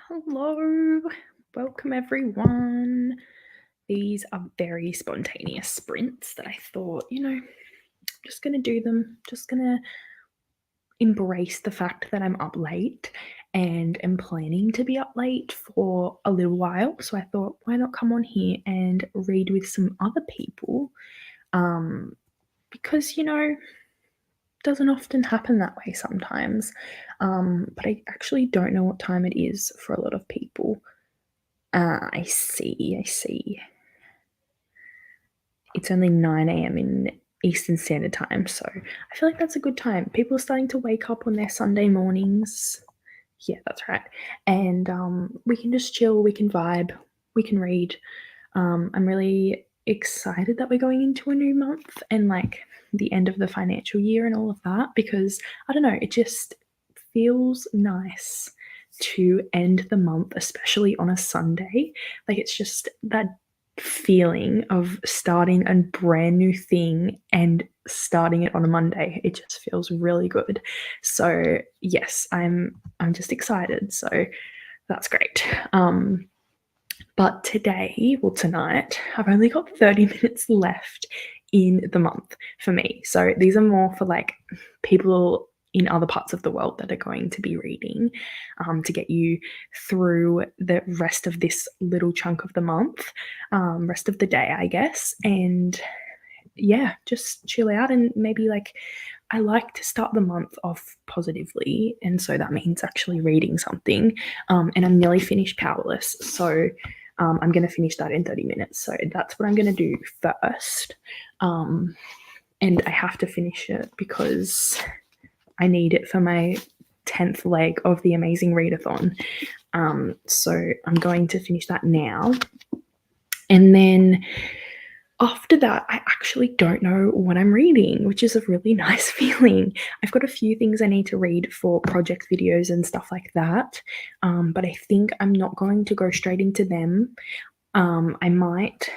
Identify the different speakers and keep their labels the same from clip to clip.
Speaker 1: Hello, welcome everyone. These are very spontaneous sprints that I thought, I'm just going to do them, just going to embrace the fact that I'm up late and am planning to be up late for a little while. So I thought, why not come on here and read with some other people? Because, doesn't often happen that way sometimes. But I actually don't know what time it is for a lot of people. I see. It's only 9 a.m. in Eastern Standard Time, so I feel like that's a good time. People are starting to wake up on their Sunday mornings. Yeah, that's right. And we can just chill, we can vibe, we can read. I'm really excited that we're going into a new month and like the end of the financial year and all of that because I don't know, it just feels nice to end the month, especially on a Sunday. Like it's just that feeling of starting a brand new thing and starting it on a Monday. It just feels really good. So yes, I'm just excited. So that's great. But tonight, I've only got 30 minutes left in the month for me. So these are more for like people in other parts of the world that are going to be reading to get you through the rest of this little chunk of the month, rest of the day, I guess. And yeah, just chill out and maybe like I like to start the month off positively. And so that means actually reading something. And I'm nearly finished Powerless. So I'm going to finish that in 30 minutes. So that's what I'm going to do first. And I have to finish it because I need it for my 10th leg of the Amazing Readathon. So I'm going to finish that now. And then after that, I actually don't know what I'm reading, which is a really nice feeling. I've got a few things I need to read for project videos and stuff like that, but I think I'm not going to go straight into them. I might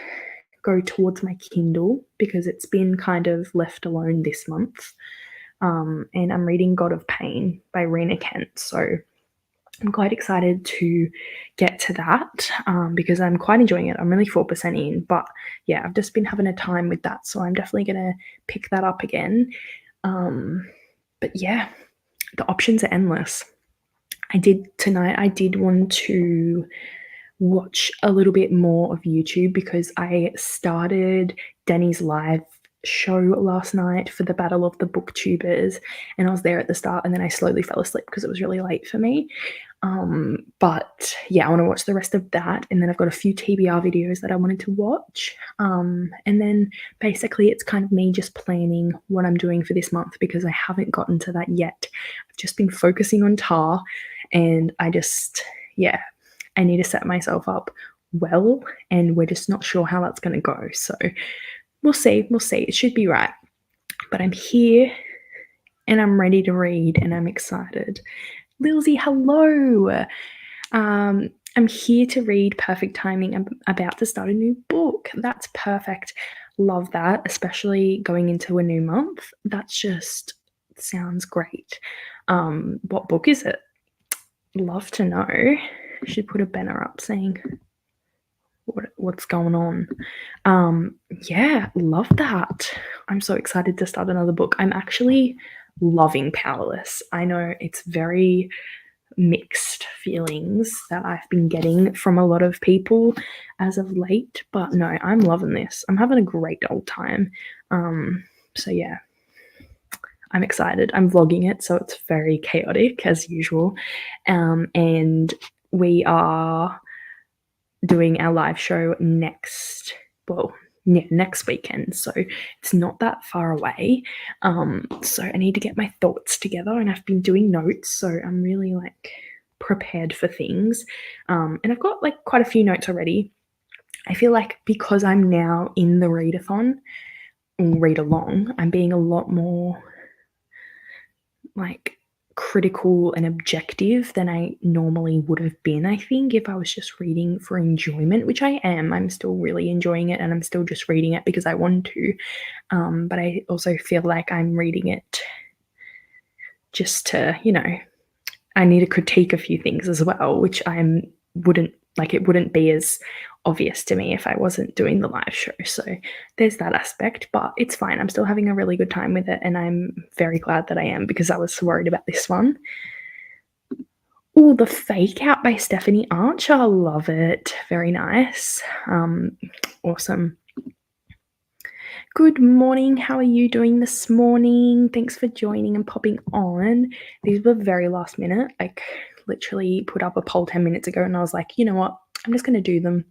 Speaker 1: go towards my Kindle because it's been kind of left alone this month. And I'm reading God of Pain by F.R.I.E.N.D.S. So I'm quite excited to get to that because I'm quite enjoying it. I'm only 4% in, but yeah, I've just been having a time with that. So I'm definitely going to pick that up again. But yeah, the options are endless. I did want to watch a little bit more of YouTube because I started Danny's live show last night for the Battle of the Booktubers, and I was there at the start and then I slowly fell asleep because it was really late for me. But yeah, I want to watch the rest of that, and then I've got a few TBR videos that I wanted to watch, and then basically it's kind of me just planning what I'm doing for this month because I haven't gotten to that yet. I've just been focusing on Tar, and I need to set myself up well, and we're just not sure how that's going to go. So we'll see. It should be right. But I'm here and I'm ready to read and I'm excited. Lilsey, hello. I'm here to read. Perfect timing. I'm about to start a new book. That's perfect. Love that, especially going into a new month. That just sounds great. What book is it? Love to know. Should put a banner up saying what's going on. Yeah, love that. I'm so excited to start another book. I'm actually loving Powerless. I know it's very mixed feelings that I've been getting from a lot of people as of late, but no, I'm loving this. I'm having a great old time. So yeah, I'm excited. I'm vlogging it, so it's very chaotic as usual. And we are doing our live show next weekend, so it's not that far away. So I need to get my thoughts together, and I've been doing notes, so I'm really like prepared for things. And I've got like quite a few notes already. I feel like because I'm now in the readathon or read along, I'm being a lot more like critical and objective than I normally would have been, I think, if I was just reading for enjoyment, which I am. I'm still really enjoying it and I'm still just reading it because I want to. But I also feel like I'm reading it just to, I need to critique a few things as well, which wouldn't like it wouldn't be as obvious to me if I wasn't doing the live show. So there's that aspect, but it's fine. I'm still having a really good time with it, and I'm very glad that I am because I was worried about this one. Oh, the fake out by Stephanie Archer. Love it. Very nice. Awesome. Good morning. How are you doing this morning? Thanks for joining and popping on. These were very last minute. Like literally put up a poll 10 minutes ago and I was like, you know what? I'm just going to do them.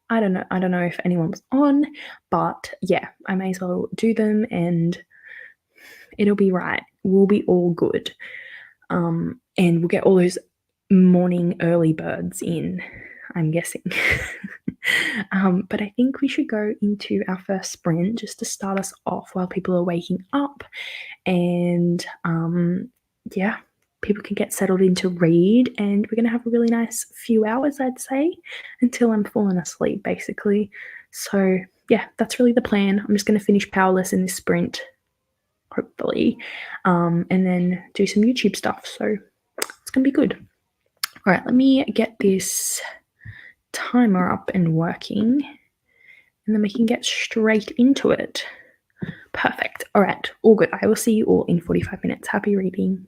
Speaker 1: I don't know. I don't know if anyone was on, but yeah, I may as well do them and it'll be right. We'll be all good. And we'll get all those morning early birds in, I'm guessing. But I think we should go into our first sprint just to start us off while people are waking up. And yeah, people can get settled in to read. And we're going to have a really nice few hours, I'd say, until I'm falling asleep, basically. So yeah, that's really the plan. I'm just going to finish Powerless in this sprint, hopefully, and then do some YouTube stuff. So it's going to be good. All right, let me get this timer up and working, and then we can get straight into it. Perfect. All right, all good. I will see you all in 45 minutes. Happy reading.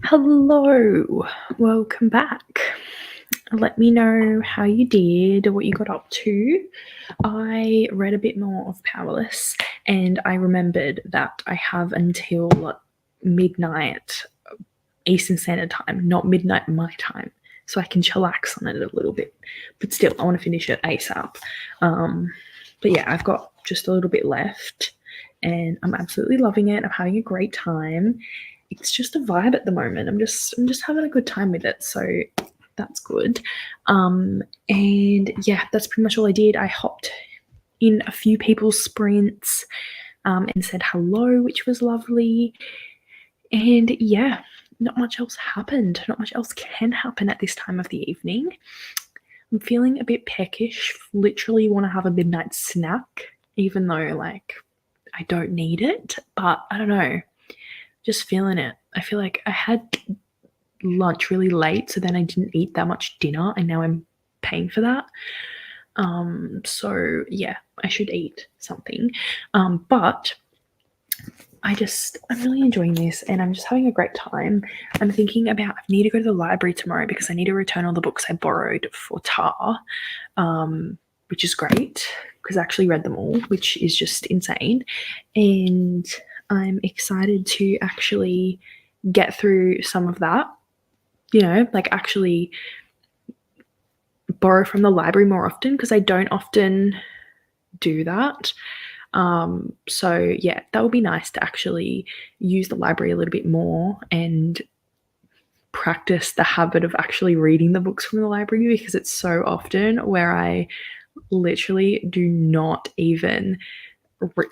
Speaker 1: Hello, welcome back. Let me know how you did, what you got up to. I read a bit more of Powerless and I remembered that I have until midnight Eastern Standard Time, not midnight my time, so I can chillax on it a little bit. But still, I want to finish it ASAP. But yeah, I've got just a little bit left and I'm absolutely loving it. I'm having a great time. It's just a vibe at the moment. I'm just having a good time with it. So that's good. And yeah, that's pretty much all I did. I hopped in a few people's sprints and said hello, which was lovely. And yeah, not much else happened. Not much else can happen at this time of the evening. I'm feeling a bit peckish. Literally want to have a midnight snack, even though like I don't need it. But I don't know. Just feeling it. I feel like I had lunch really late, so then I didn't eat that much dinner, and now I'm paying for that. So yeah, I should eat something. But I'm really enjoying this and I'm just having a great time. I'm thinking about, I need to go to the library tomorrow because I need to return all the books I borrowed for Tar, which is great because I actually read them all, which is just insane. And I'm excited to actually get through some of that, like actually borrow from the library more often because I don't often do that. So yeah, that would be nice to actually use the library a little bit more and practice the habit of actually reading the books from the library, because it's so often where I literally do not even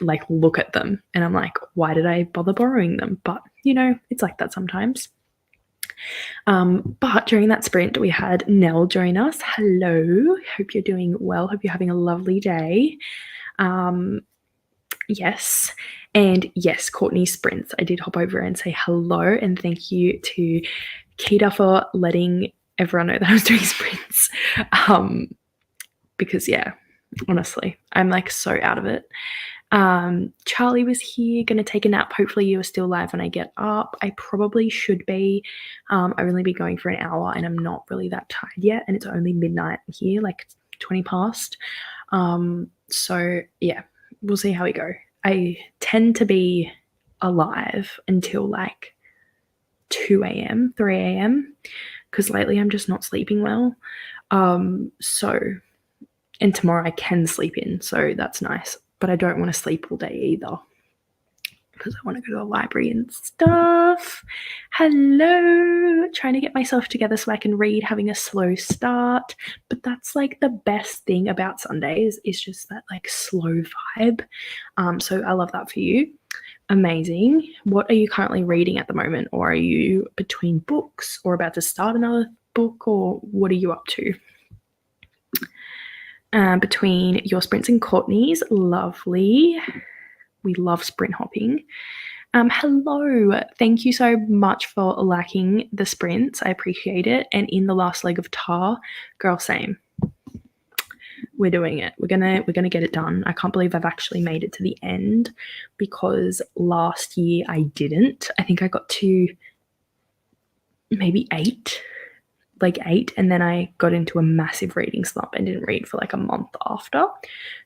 Speaker 1: like look at them and I'm like, why did I bother borrowing them? But it's like that sometimes. But during that sprint, we had Nell join us. Hello, hope you're doing well. Hope you're having a lovely day. Yes. And yes, Courtney sprints. I did hop over and say hello and thank you to Keita for letting everyone know that I was doing sprints. Because yeah, honestly, I'm like so out of it. Charlie was here, gonna take a nap. Hopefully you are still live when I get up. I probably should be. I've only been going for an hour and I'm not really that tired yet, and it's only midnight here, like 20 past. So yeah, we'll see how we go. I tend to be alive until like 2 a.m., 3 a.m. because lately I'm just not sleeping well. And tomorrow I can sleep in, so that's nice. But I don't want to sleep all day either because I want to go to the library and stuff. Hello, trying to get myself together so I can read, having a slow start. But that's like the best thing about Sundays is just that like slow vibe. So I love that for you. Amazing. What are you currently reading at the moment? Or are you between books or about to start another book, or what are you up to? Between your sprints and Courtney's, lovely. We love sprint hopping. Hello. Thank you so much for liking the sprints. I appreciate it. And in the last leg of Tar, girl, same. We're doing it. We're gonna get it done. I can't believe I've actually made it to the end because last year I didn't. I think I got to maybe 8, and then I got into a massive reading slump and didn't read for like a month after.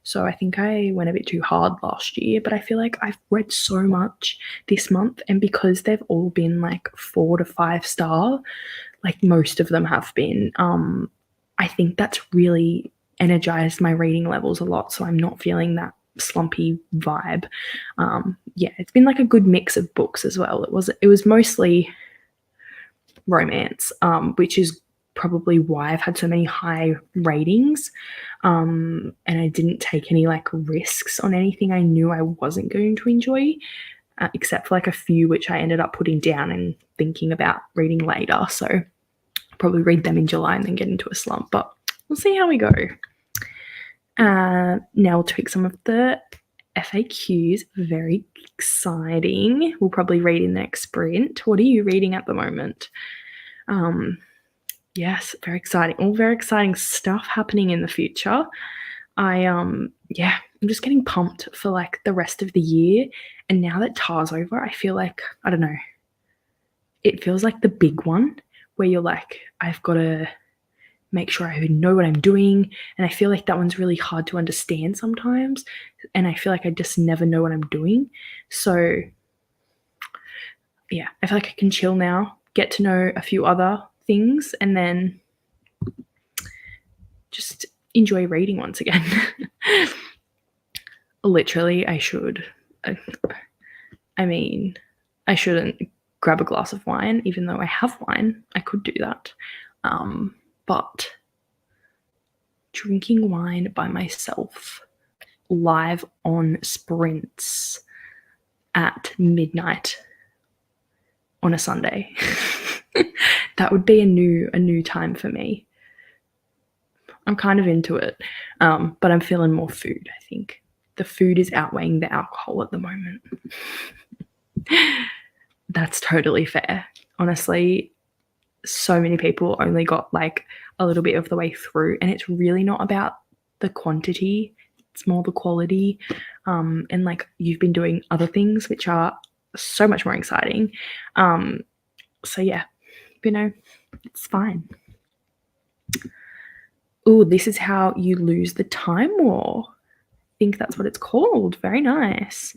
Speaker 1: So I think I went a bit too hard last year, but I feel like I've read so much this month, and because they've all been like 4 to 5 star, like most of them have been, I think that's really energized my reading levels a lot, so I'm not feeling that slumpy vibe. Yeah, it's been like a good mix of books as well. It was mostly romance, which is probably why I've had so many high ratings. And I didn't take any like risks on anything I knew I wasn't going to enjoy, except for like a few which I ended up putting down and thinking about reading later. So I'll probably read them in July and then get into a slump, but we'll see how we go. Now we'll tweak some of the FAQs. Very exciting. We'll probably read in the next sprint. What are you reading at the moment? Yes, very exciting. All very exciting stuff happening in the future. I'm just getting pumped for like the rest of the year. And now that Tar's over, I feel like, I don't know, it feels like the big one where you're like, I've got to make sure I know what I'm doing. And I feel like that one's really hard to understand sometimes. And I feel like I just never know what I'm doing. So yeah, I feel like I can chill now, get to know a few other things, and then just enjoy reading once again. Literally, I should. I mean, I shouldn't grab a glass of wine, even though I have wine. I could do that. But drinking wine by myself live on sprints at midnight on a Sunday. That would be a new time for me. I'm kind of into it, but I'm feeling more food, I think. The food is outweighing the alcohol at the moment. That's totally fair. Honestly, so many people only got like a little bit of the way through, and it's really not about the quantity, it's more the quality. And like you've been doing other things which are so much more exciting. So yeah, it's fine. Oh, this is how you lose the time war. I think that's what it's called. Very nice.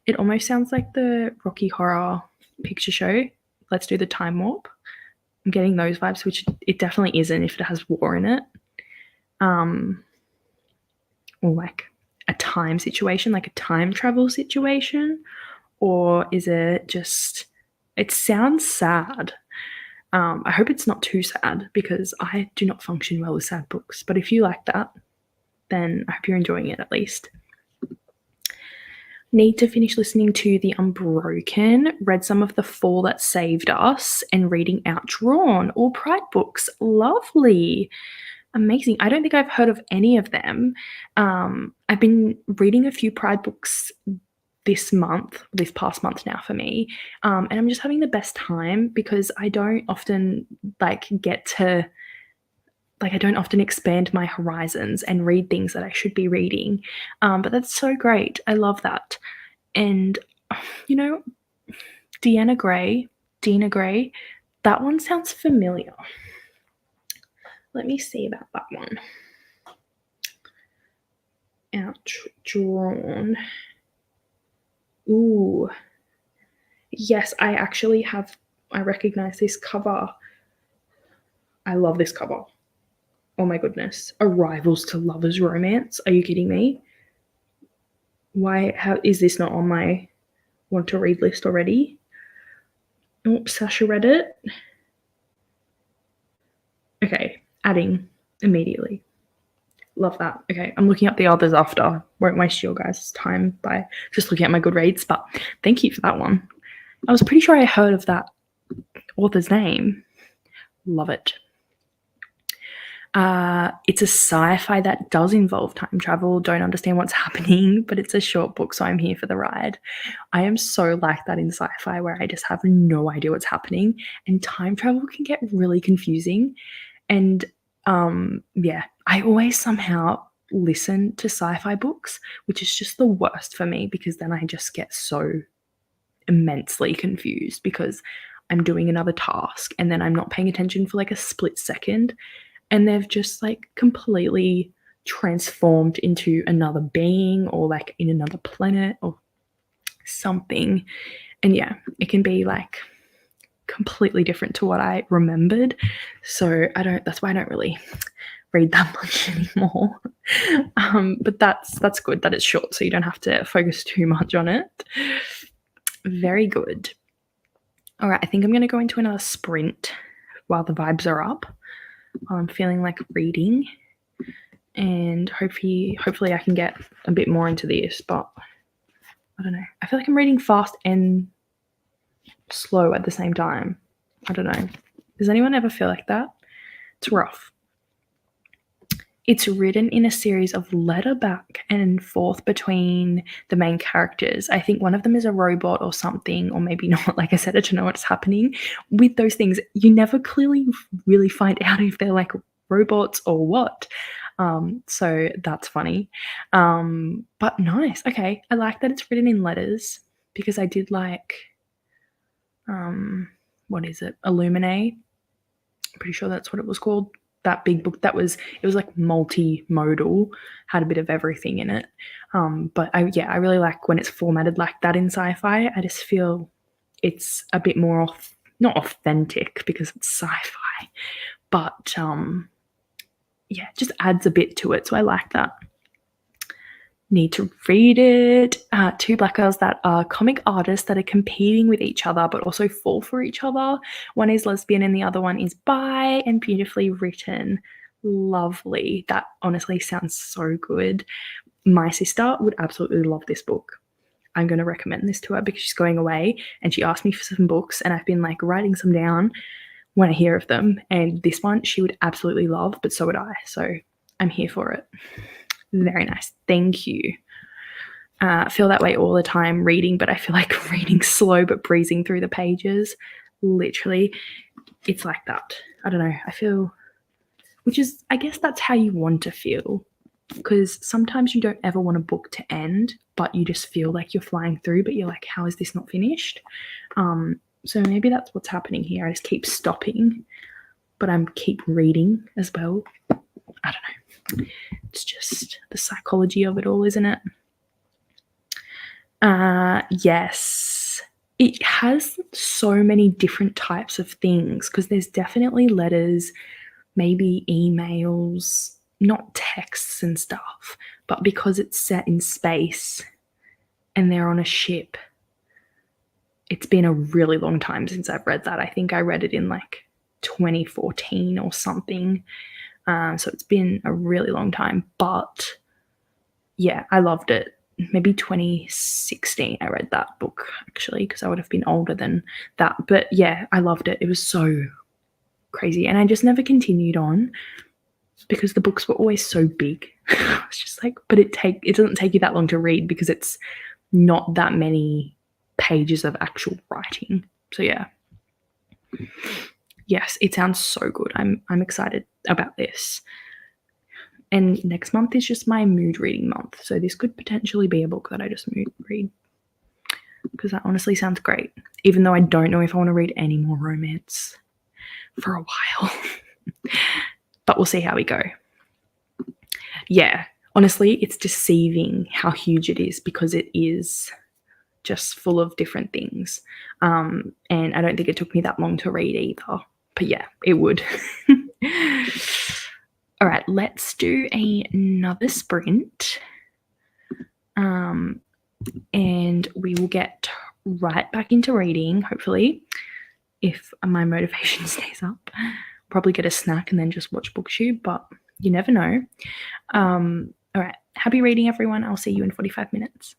Speaker 1: It almost sounds like the Rocky Horror Picture Show. Let's do the time warp. I'm getting those vibes, which it definitely isn't if it has war in it. Or like a time situation, like a time travel situation. Or is it just, it sounds sad. I hope it's not too sad because I do not function well with sad books. But if you like that, then I hope you're enjoying it at least. Need to finish listening to The Unbroken, read some of The Fall That Saved Us, and reading Outdrawn, all Pride books. Lovely. Amazing. I don't think I've heard of any of them. I've been reading a few Pride books this past month now for me, and I'm just having the best time because I don't often I don't often expand my horizons and read things that I should be reading. But that's so great. I love that. And, you know, Dina Gray, that one sounds familiar. Let me see about that one. Outdrawn. Ooh. Yes, I recognize this cover. I love this cover. Oh my goodness. Arrivals to Lovers Romance. Are you kidding me? How is this not on my want to read list already? Oh, Sasha read it. Okay, adding immediately. Love that. Okay, I'm looking up the others after. Won't waste your guys' time by just looking at my Goodreads, but thank you for that one. I was pretty sure I heard of that author's name. Love it. It's a sci-fi that does involve time travel. Don't understand what's happening, but it's a short book, so I'm here for the ride. I am so like that in sci-fi where I just have no idea what's happening, and time travel can get really confusing. And yeah, I always somehow listen to sci-fi books, which is just the worst for me because then I just get so immensely confused because I'm doing another task and then I'm not paying attention for like a split second and they've just like completely transformed into another being or like in another planet or something. And yeah, it can be like completely different to what I remembered. So that's why I don't really read that much anymore. But that's good that it's short so you don't have to focus too much on it. Very good. All right, I think I'm going to go into another sprint while the vibes are up, while I'm feeling like reading. And hopefully I can get a bit more into this, but I don't know. I feel like I'm reading fast and slow at the same time. I don't know. Does anyone ever feel like that? It's rough. It's written in a series of letter back and forth between the main characters. I think one of them is a robot or something, or maybe not. Like I said, I don't know what's happening. With those things, you never clearly really find out if they're like robots or what. So that's funny. But nice. Okay. I like that it's written in letters because I did like what is it? Illuminate. I'm pretty sure that's what it was called. That big book it was like multimodal, had a bit of everything in it. But I really like when it's formatted like that in sci-fi. I just feel it's a bit more not authentic because it's sci-fi, but yeah, it just adds a bit to it. So I like that. Need to read it. Two black girls that are comic artists that are competing with each other but also fall for each other. One is lesbian and the other one is bi, and beautifully written. Lovely. That honestly sounds so good. My sister would absolutely love this book. I'm going to recommend this to her because she's going away and she asked me for some books and I've been like writing some down when I hear of them. And this one she would absolutely love, but so would I. So I'm here for it. Very nice. Thank you. I feel that way all the time reading, but I feel like reading slow but breezing through the pages. Literally, it's like that. I don't know. I feel, which is, I guess that's how you want to feel, because sometimes you don't ever want a book to end, but you just feel like you're flying through, but you're like, how is this not finished? So maybe that's what's happening here. I just keep stopping, but I'm keep reading as well. I don't know. It's just the psychology of it all, isn't it? Yes. It has so many different types of things because there's definitely letters, maybe emails, not texts and stuff, but because it's set in space and they're on a ship, it's been a really long time since I've read that. I think I read it in like 2014 or something. So it's been a really long time, but yeah, I loved it. Maybe 2016 I read that book actually because I would have been older than that. But yeah, I loved it. It was so crazy. And I just never continued on because the books were always so big. I was just like, but it doesn't take you that long to read because it's not that many pages of actual writing. So yeah. Yes, it sounds so good. I'm excited about this. And next month is just my mood reading month. So this could potentially be a book that I just mood read because that honestly sounds great, even though I don't know if I want to read any more romance for a while. But we'll see how we go. Yeah, honestly, it's deceiving how huge it is because it is just full of different things. And I don't think it took me that long to read either. But yeah, it would. All right, let's do another sprint. And we will get right back into reading, hopefully, if my motivation stays up. Probably get a snack and then just watch BookTube, but you never know. All right, happy reading, everyone. I'll see you in 45 minutes.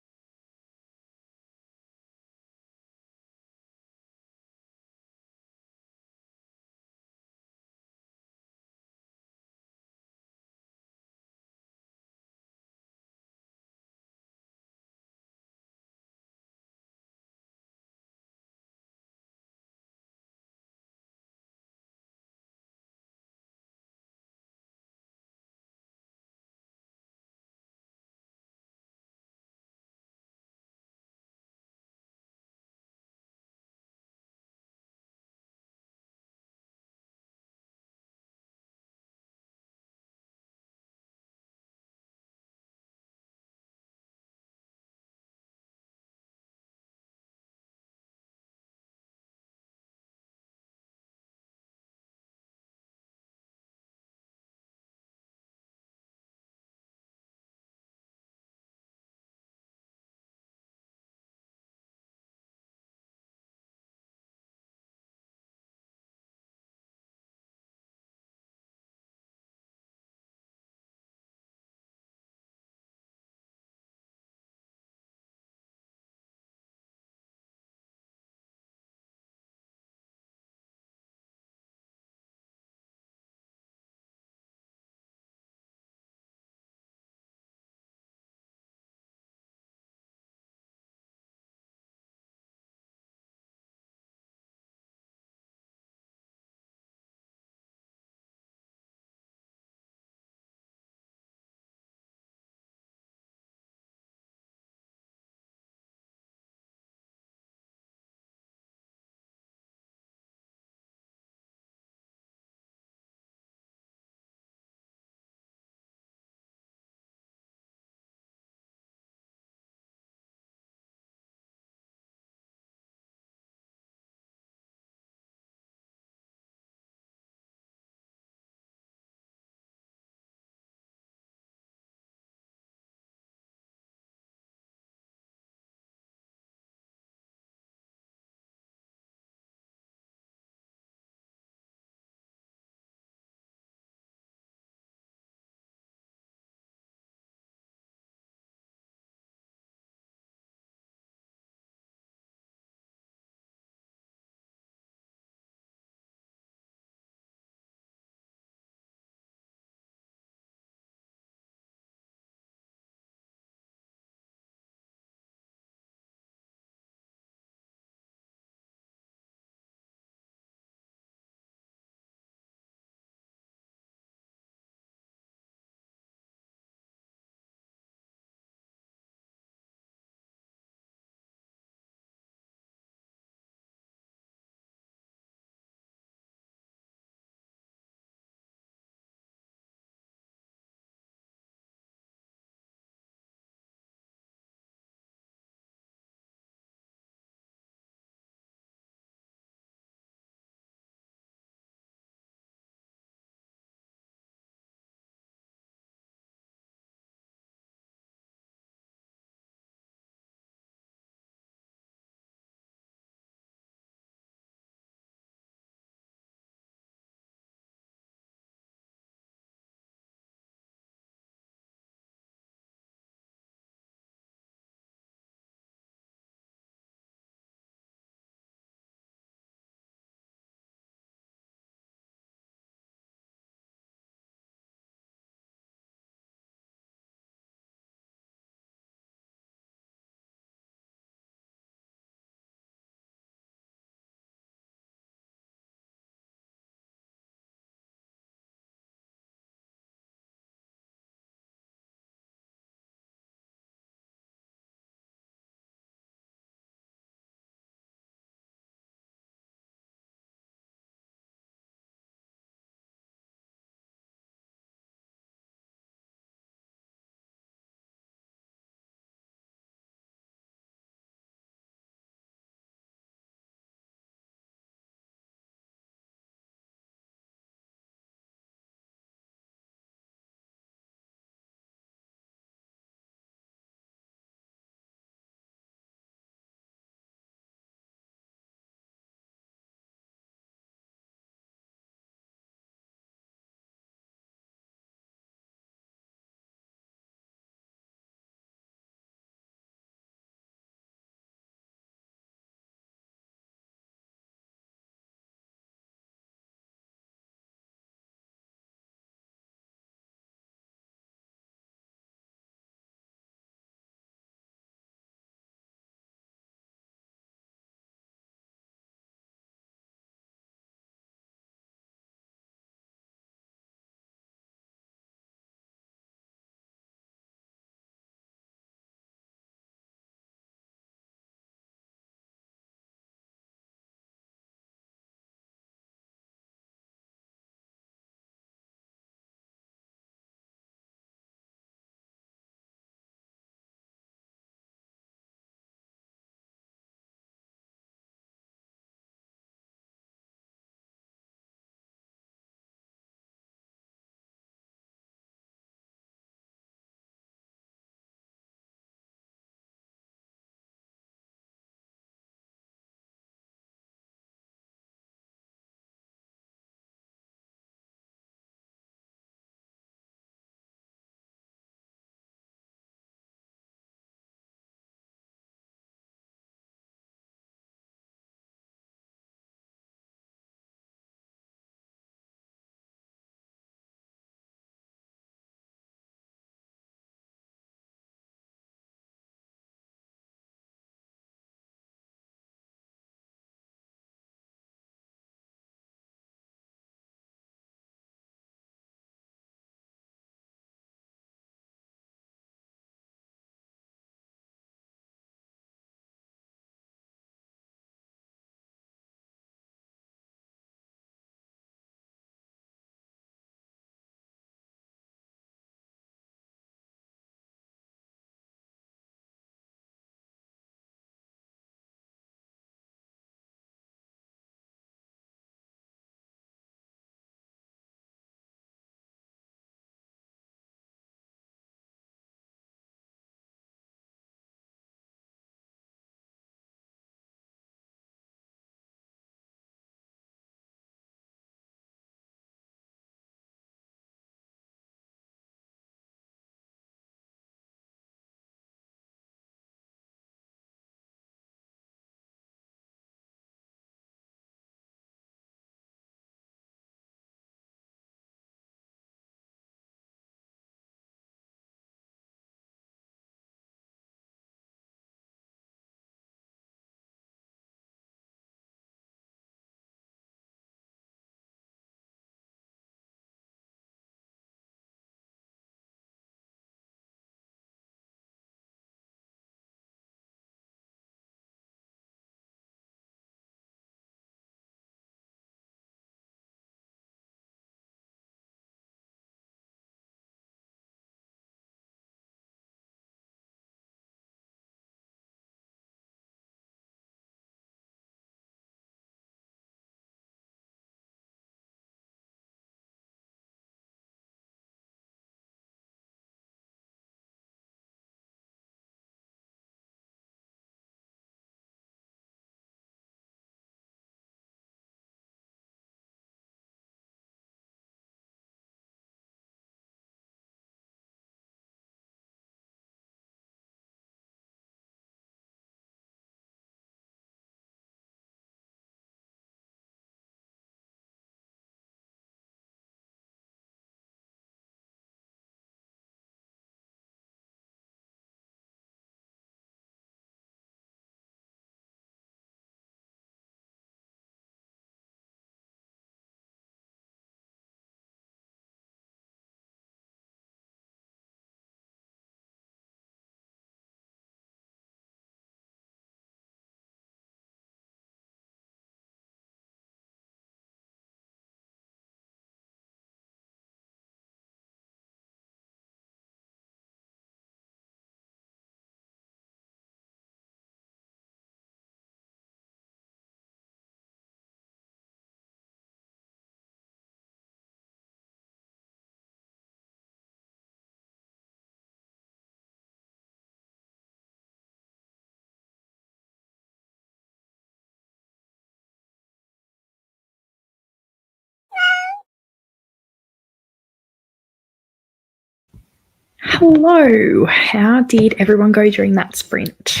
Speaker 1: Hello. How did everyone go during that sprint?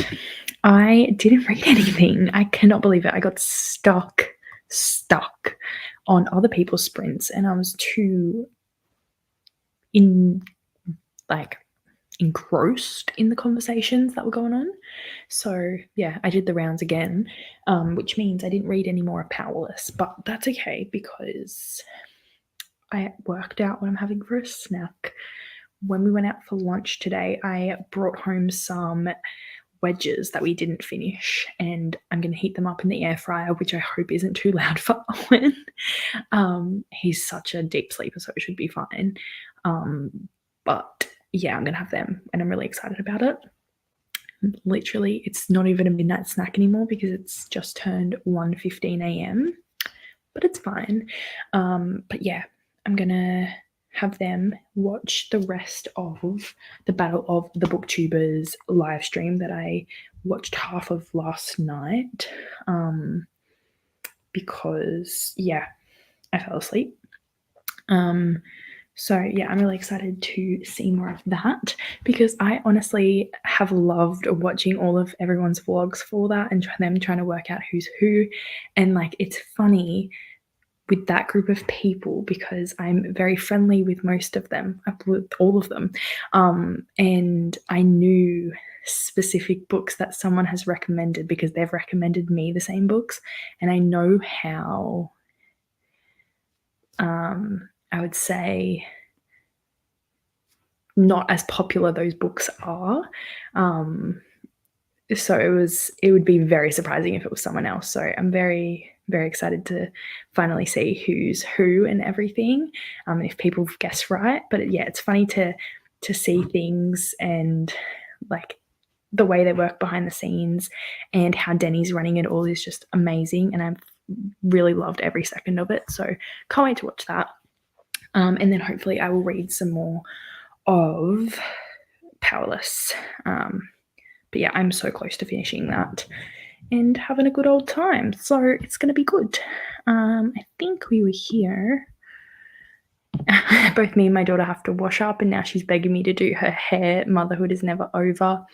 Speaker 1: I didn't read anything. I cannot believe it. I got stuck on other people's sprints, and I was too engrossed in the conversations that were going on. So yeah, I did the rounds again, which means I didn't read any more of Powerless, but that's okay because I worked out what I'm having for a snack. When we went out for lunch today, I brought home some wedges that we didn't finish, and I'm going to heat them up in the air fryer, which I hope isn't too loud for Owen. He's such a deep sleeper, so it should be fine. But yeah, I'm going to have them, and I'm really excited about it. Literally, it's not even a midnight snack anymore because it's just turned 1:15 a.m., but it's fine. But yeah, I'm going to have them watch the rest of the Battle of the Booktubers live stream that I watched half of last night, because yeah, I fell asleep. So yeah, I'm really excited to see more of that because I honestly have loved watching all of everyone's vlogs for that and them trying to work out who's who. And like, it's funny with that group of people because I'm very friendly with most of them, with all of them. And I knew specific books that someone has recommended because they've recommended me the same books. And I know how, I would say, not as popular those books are. So it would be very surprising if it was someone else. So I'm very, very excited to finally see who's who and everything, if people guess right. But yeah, it's funny to see things and like the way they work behind the scenes and how Denny's running it all is just amazing. And I've really loved every second of it. So can't wait to watch that. And then hopefully I will read some more of Powerless. But yeah, I'm so close to finishing that and having a good old time. So it's going to be good. I think we were here. Both me and my daughter have to wash up, and now she's begging me to do her hair. Motherhood is never over.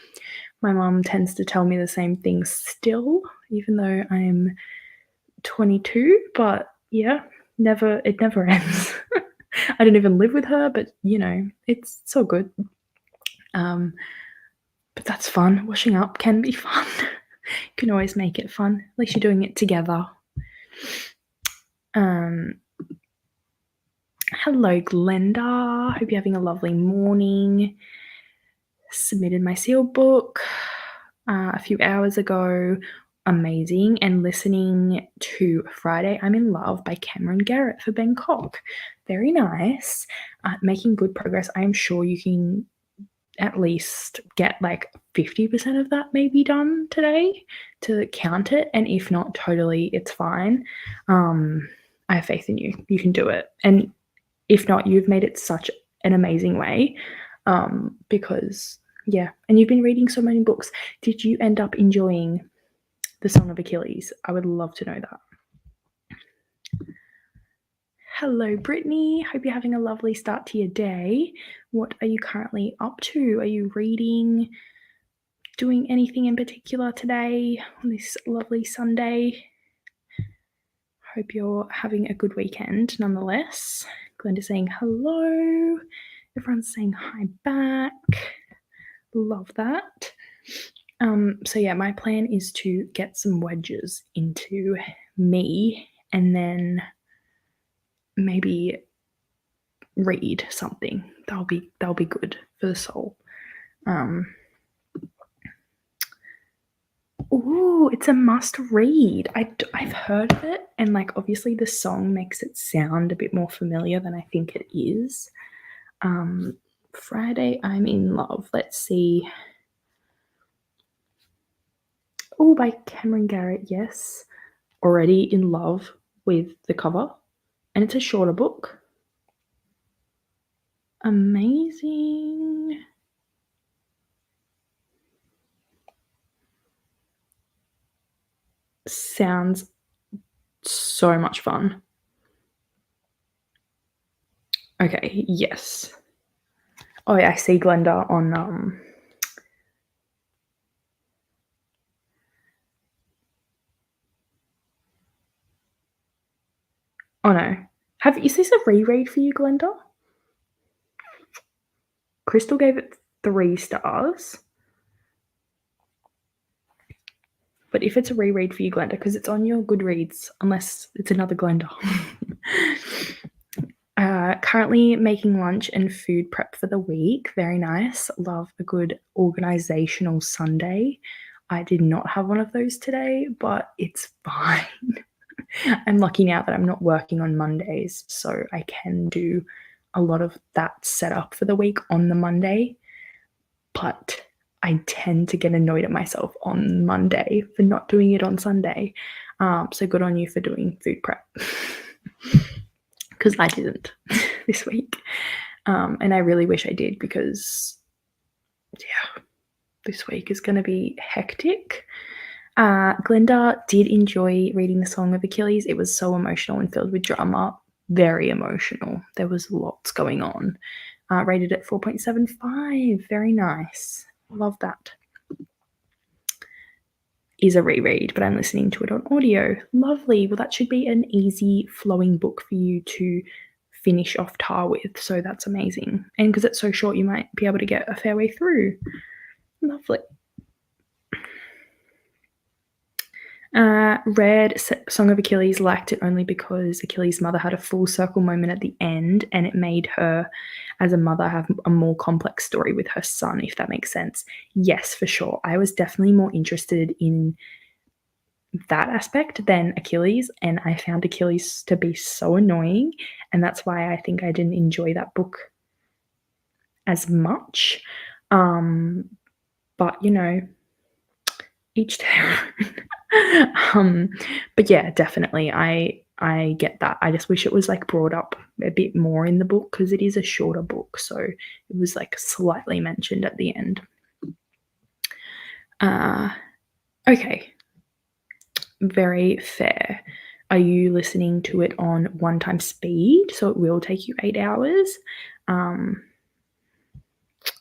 Speaker 1: My mum tends to tell me the same thing still, even though I'm 22. But yeah, it never ends. I don't even live with her, but you know, it's so good. But that's fun. Washing up can be fun. You can always make it fun. At least you're doing it together. Hello, Glenda. Hope you're having a lovely morning. Submitted my sealed book a few hours ago. Amazing. And listening to Friday I'm in Love by Cameron Garrett for Bangkok. Very nice. Making good progress. I am sure you can at least get like 50% of that maybe done today to count it. And if not, totally, it's fine. I have faith in you. You can do it. And if not, you've made it such an amazing way, because yeah, and you've been reading so many books. Did you end up enjoying The Song of Achilles? I would love to know that. Hello, Brittany. Hope you're having a lovely start to your day. What are you currently up to? Are you reading, doing anything in particular today on this lovely Sunday? Hope you're having a good weekend nonetheless. Glenda's saying hello. Everyone's saying hi back. Love that. So yeah, my plan is to get some wedges into me and then maybe read something. That'll be good for the soul. Ooh, it's a must read. I've heard of it, and like obviously the song makes it sound a bit more familiar than I think it is. Friday I'm in Love. Let's see. Oh, by Cameron Garrett, yes. Already in love with the cover. And it's a shorter book. Amazing. Sounds so much fun. Okay, yes. Oh, yeah, I see Glenda on, oh, no. Is this a reread for you, Glenda? Crystal gave it 3 stars. But if it's a reread for you, Glenda, because it's on your Goodreads, unless it's another Glenda. Currently making lunch and food prep for the week. Very nice. Love a good organizational Sunday. I did not have one of those today, but it's fine. I'm lucky now that I'm not working on Mondays, so I can do a lot of that setup for the week on the Monday. But I tend to get annoyed at myself on Monday for not doing it on Sunday. So good on you for doing food prep. Because I didn't this week. And I really wish I did because, yeah, this week is going to be hectic. Glenda did enjoy reading the Song of Achilles. It was so emotional and filled with drama. Very emotional. There was lots going on. Rated at 4.75. Very nice. Love that. Is a reread, but I'm listening to it on audio. Lovely. Well, that should be an easy flowing book for you to finish off Tar with, so that's amazing. And because it's so short, you might be able to get a fair way through. Lovely. Read Song of Achilles, liked it only because Achilles' mother had a full circle moment at the end, and it made her, as a mother, have a more complex story with her son, if that makes sense. Yes, for sure. I was definitely more interested in that aspect than Achilles, and I found Achilles to be so annoying, and that's why I think I didn't enjoy that book as much. But you know, each their own. But yeah, definitely, I get that. I just wish it was like brought up a bit more in the book because it is a shorter book, so it was like slightly mentioned at the end. Okay, very fair. Are you listening to it on 1 time speed? So it will take you 8 hours.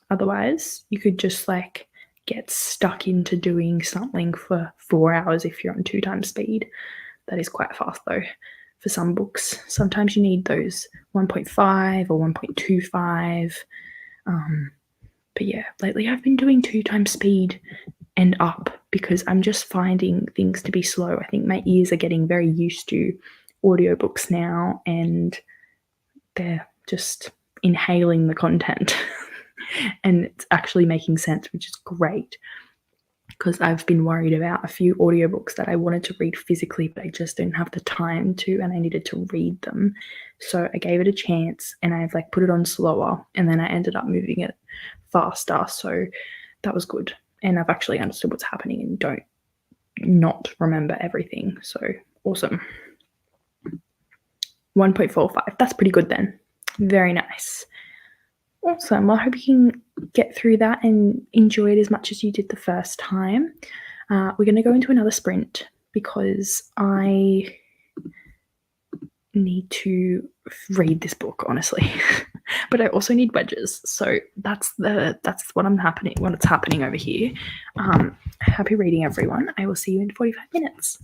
Speaker 1: Otherwise, you could just like get stuck into doing something for 4 hours if you're on 2 times speed. That is quite fast though for some books. Sometimes you need those 1.5 or 1.25. But yeah, lately I've been doing 2 times speed and up because I'm just finding things to be slow. I think my ears are getting very used to audiobooks now and they're just inhaling the content and it's actually making sense, which is great because I've been worried about a few audiobooks that I wanted to read physically, but I just didn't have the time to, and I needed to read them. So I gave it a chance and I've like put it on slower and then I ended up moving it faster. So that was good. And I've actually understood what's happening and don't not remember everything. So awesome. 1.45. That's pretty good then. Very nice. Awesome. Well, I hope you can get through that and enjoy it as much as you did the first time. We're going to go into another sprint because I need to read this book, honestly. But I also need wedges. So that's what's happening over here. Happy reading, everyone. I will see you in 45 minutes.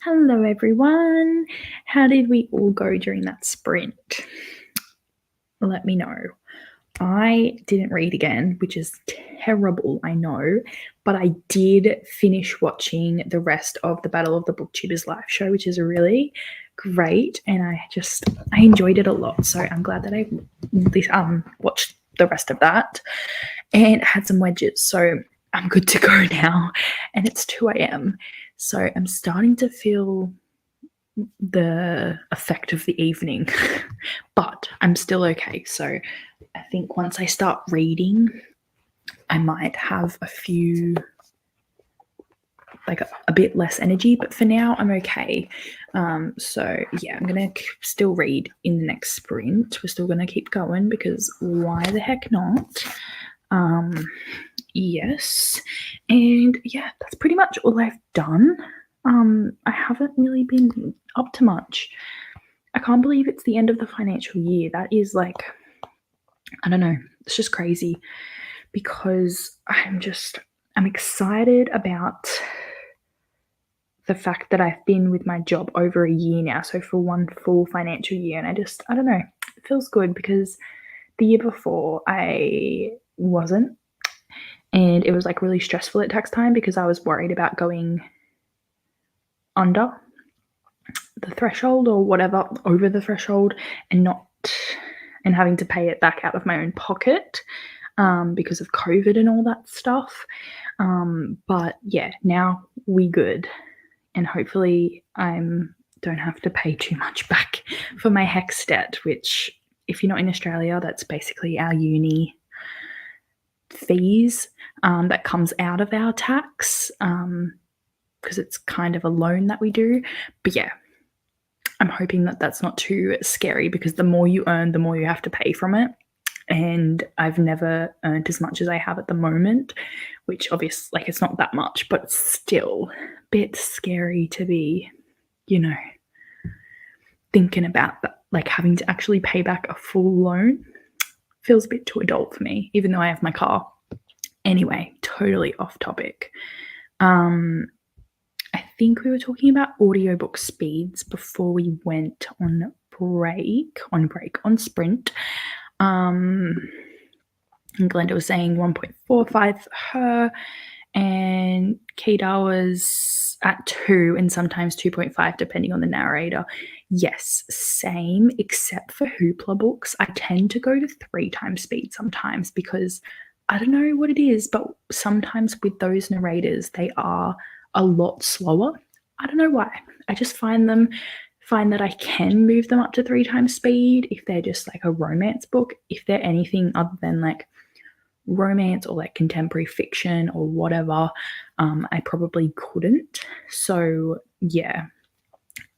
Speaker 1: Hello everyone. How did we all go during that sprint? Let me know. I didn't read again, which is terrible, I know, but I did finish watching the rest of the Battle of the Booktubers live show, which is really great, and I enjoyed it a lot. So I'm glad that I watched the rest of that and had some wedges. So I'm good to go now, and it's 2 a.m. So I'm starting to feel the effect of the evening, but I'm still okay. So I think once I start reading, I might have a bit less energy, but for now I'm okay. So yeah, I'm gonna still read in the next sprint. We're still gonna keep going because why the heck not? Yes, and yeah, that's pretty much all I've done. I haven't really been up to much. I can't believe it's the end of the financial year. That is like, I don't know, it's just crazy because I'm excited about the fact that I've been with my job over a year now. So for one full financial year, and I don't know, it feels good because the year before I wasn't. And it was like really stressful at tax time because I was worried about going under the threshold or whatever, over the threshold, and having to pay it back out of my own pocket because of COVID and all that stuff. But yeah, now we good, and hopefully I don't have to pay too much back for my HEX debt, which if you're not in Australia, that's basically our uni fees that comes out of our tax because it's kind of a loan that we do. But yeah, I'm hoping that that's not too scary because the more you earn, the more you have to pay from it. And I've never earned as much as I have at the moment, which obviously, like, it's not that much, but still a bit scary to be, thinking about that, like having to actually pay back a full loan. Feels a bit too adult for me, even though I have my car. Anyway, totally off topic. I think we were talking about audiobook speeds before we went on sprint. And Glenda was saying 1.45 for her, and Kedar was at 2 and sometimes 2.5 depending on the narrator. Yes, same, except for Hoopla books. I tend to go to 3 times speed sometimes because I don't know what it is, but sometimes with those narrators, they are a lot slower. I don't know why. I just find that I can move them up to 3 times speed if they're just like a romance book. If they're anything other than like romance or like contemporary fiction or whatever, I probably couldn't. So yeah,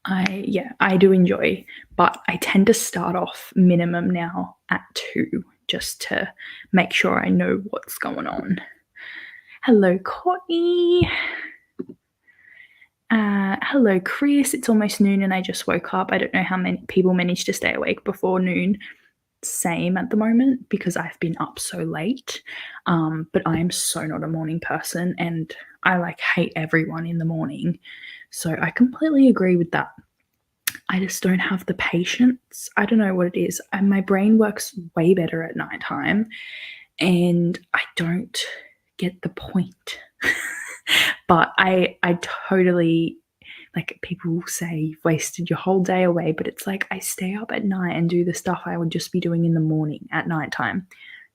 Speaker 1: I do enjoy, but I tend to start off minimum now at 2 just to make sure I know what's going on. Hello, Courtney. Hello, Chris. It's almost noon and I just woke up. I don't know how many people manage to stay awake before noon. Same at the moment because I've been up so late. But I am so not a morning person and I like hate everyone in the morning. So I completely agree with that. I just don't have the patience. I don't know what it is. And my brain works way better at nighttime and I don't get the point. But I totally, like, people will say you've wasted your whole day away, but it's like I stay up at night and do the stuff I would just be doing in the morning at nighttime.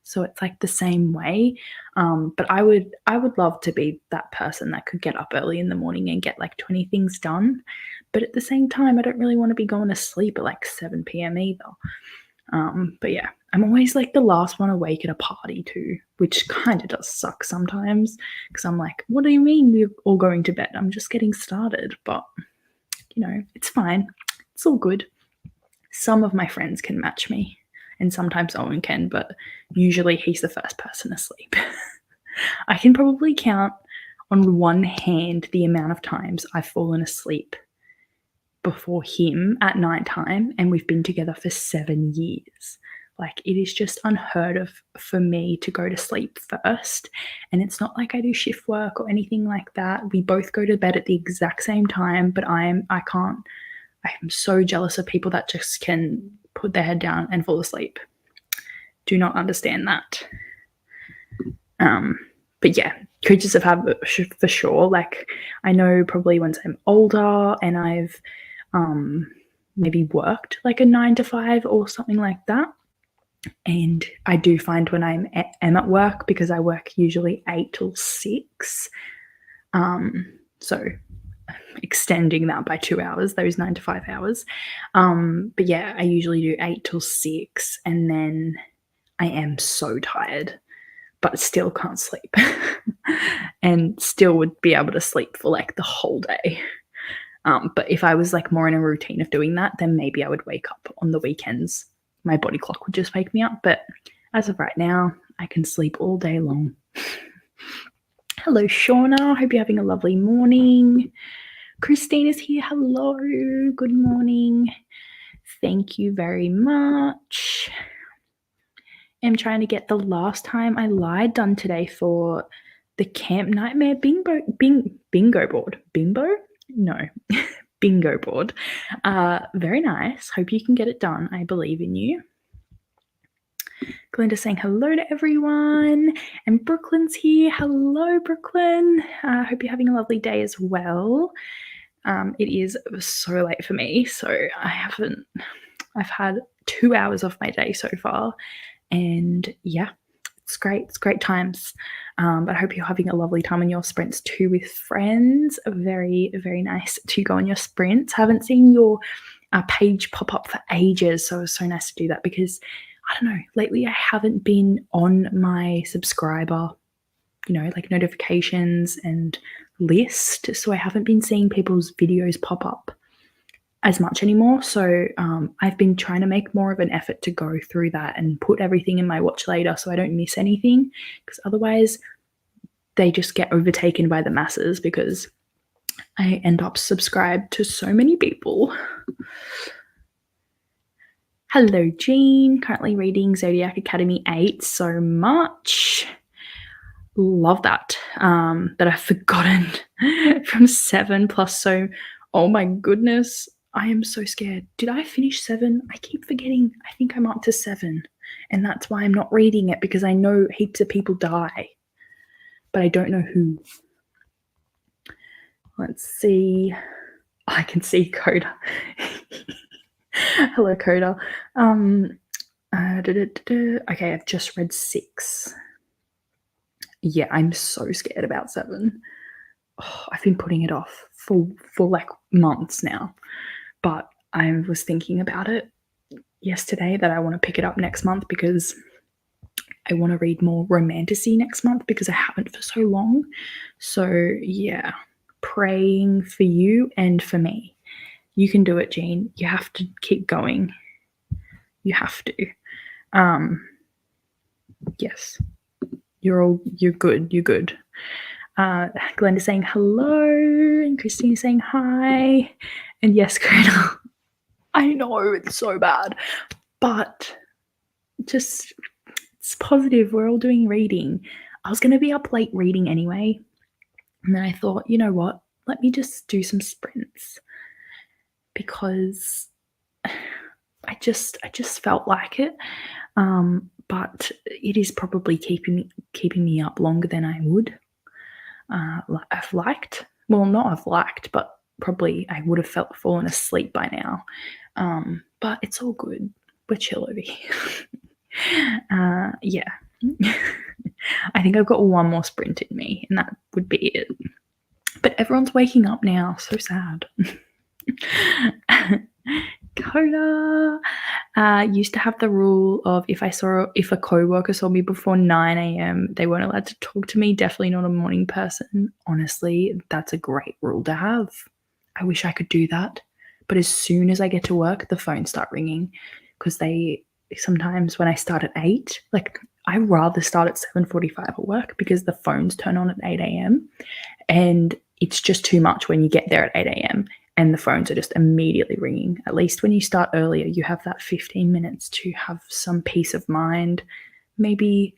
Speaker 1: So it's like the same way. But I would love to be that person that could get up early in the morning and get like 20 things done. But at the same time, I don't really want to be going to sleep at like 7 p.m. either. But yeah, I'm always like the last one awake at a party too, which kind of does suck sometimes because I'm like, what do you mean we're all going to bed? I'm just getting started. But it's fine. It's all good. Some of my friends can match me and sometimes Owen can, but usually he's the first person asleep. I can probably count on one hand the amount of times I've fallen asleep before him at nighttime, and we've been together for 7 years. Like, it is just unheard of for me to go to sleep first. And it's not like I do shift work or anything like that. We both go to bed at the exact same time, but I can't. I am so jealous of people that just can put their head down and fall asleep. Do not understand that. But yeah, creatures of habit for sure. Like, I know probably once I'm older and I've maybe worked like a 9 to 5 or something like that. And I do find when am at work, because I work usually 8 till 6. So extending that by 2 hours, those 9 to 5 hours. But yeah, I usually do 8 till 6, and then I am so tired, but still can't sleep and still would be able to sleep for like the whole day. But if I was like more in a routine of doing that, then maybe I would wake up on the weekends. My body clock would just wake me up. But as of right now, I can sleep all day long. Hello, Shauna. Hope you're having a lovely morning. Christine is here. Hello. Good morning. Thank you very much. I'm trying to get the last time I lied done today for the Camp Nightmare bingo board. Bimbo? No. Bingo board. Very nice. Hope you can get it done. I believe in you. Glinda saying hello to everyone. And Brooklyn's here. Hello, Brooklyn. Hope you're having a lovely day as well. It is so late for me, so I've had 2 hours of my day so far. And yeah, it's great. It's great times. But I hope you're having a lovely time on your sprints too with friends. Very, very nice to go on your sprints. Haven't seen your page pop up for ages, so it was so nice to do that, because I don't know, lately I haven't been on my subscriber, like notifications and list, so I haven't been seeing people's videos pop up as much anymore. So I've been trying to make more of an effort to go through that and put everything in my watch later so I don't miss anything, because otherwise they just get overtaken by the masses, because I end up subscribed to so many people. Hello, Jean. Currently reading Zodiac Academy 8 so much. Love that. But I've forgotten from 7 plus, so oh my goodness. I am so scared. Did I finish 7? I keep forgetting. I think I'm up to 7. And that's why I'm not reading it, because I know heaps of people die. But I don't know who. Let's see. I can see Coda. Hello, Coda. Okay, I've just read 6. Yeah, I'm so scared about 7. Oh, I've been putting it off for like months now. But I was thinking about it yesterday that I want to pick it up next month, because I want to read more romantasy next month, because I haven't for so long. So yeah, praying for you and for me. You can do it, Jean. You have to keep going. You have to. Yes. You're good. You're good. Glenda's saying hello, and Christine's saying hi. And yes, Greta, I know it's so bad, but just, it's positive. We're all doing reading. I was going to be up late reading anyway, and then I thought, you know what? Let me just do some sprints, because I just felt like it. But it is probably keeping me up longer than I would have liked. Well, not have liked, but probably I would have fallen asleep by now. But it's all good. We're chill over here. Yeah. I think I've got one more sprint in me, and that would be it. But everyone's waking up now. So sad. Coda used to have the rule of if a co-worker saw me before 9 a.m, they weren't allowed to talk to me. Definitely not a morning person. Honestly, that's a great rule to have. I wish I could do that. But as soon as I get to work, the phones start ringing, because sometimes when I start at 8, like, I rather start at 7:45 at work, because the phones turn on at 8 a.m. and it's just too much when you get there at 8 a.m. and the phones are just immediately ringing. At least when you start earlier, you have that 15 minutes to have some peace of mind, maybe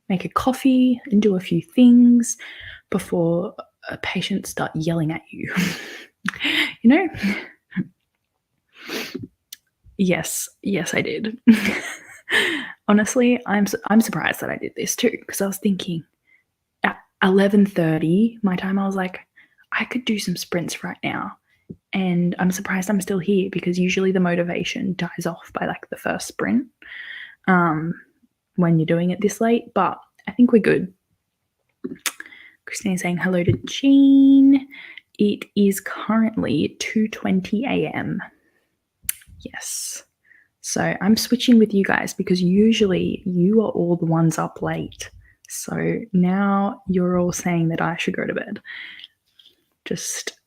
Speaker 1: make a coffee and do a few things before patients start yelling at you. You know? Yes, I did. Honestly, I'm surprised that I did this too, because I was thinking at 11:30 my time, I was like, I could do some sprints right now. And I'm surprised I'm still here, because usually the motivation dies off by like the first sprint when you're doing it this late. But I think we're good. Christine's saying hello to Jean. It is currently 2:20 a.m. Yes. So I'm switching with you guys, because usually you are all the ones up late. So now you're all saying that I should go to bed. Just